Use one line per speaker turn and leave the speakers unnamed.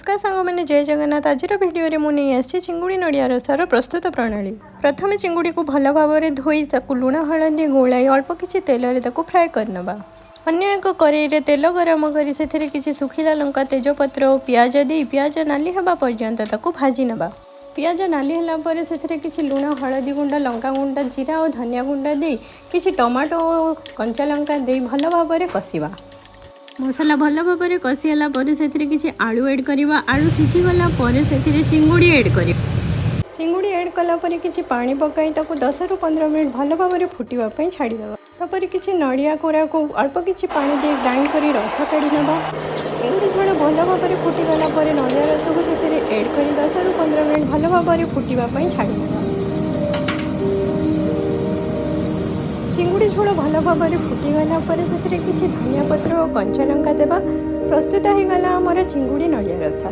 नमस्कार सांग मैंने जय जगन्नाथ। आज भिडियो मुझे आसी चिंगुड़ी नड़िया रसार प्रस्तुत प्रणाली। प्रथम चिंगुड़ी को भल भाव में धोई लुण हलदी गोलाई अल्प किसी तेल फ्राए करनबा। अन्य एक कड़ाई तेल गरम कर किसी सुखिला लंका तेजपत्र और पियाज दे पियाज नाली हवा पर्यंत भाजी नबा। पियाज नाली है से किसी लुण हलदी गुंड लंका गुंड जीरा और धनिया गुंड दे किसी टमाटो और कंचा लंका दे भल भाव में कषा। मसला भल भाव में कषिगला से किसी आलू एड करवा। आलू सीझीगला से चिंगुड़ी एड कर। चिंगुड़ी एड कलापर किसी पानी पकाई 10 ରୁ 15 मिनट भल भाव में फुटापी छाड़ीदेव। तापर किसी नड़िया कोरा को अल्प किसी पानी दे ग्राइंड कर रस काढ़ी नवा। चिंगुड़ी झोल भल भाव में फुटीगला नड़िया रस को एड कर 10 ରୁ 15 मिनट भल भाव में फुटापी छाड़ीदेव। चिंगुड़ी झोल भल भाव में फुटीगला से किसी धनिया पत्र और कंचा लंका देवा। प्रस्तुत हो गला आमर चिंगुड़ी नड़िया रसा।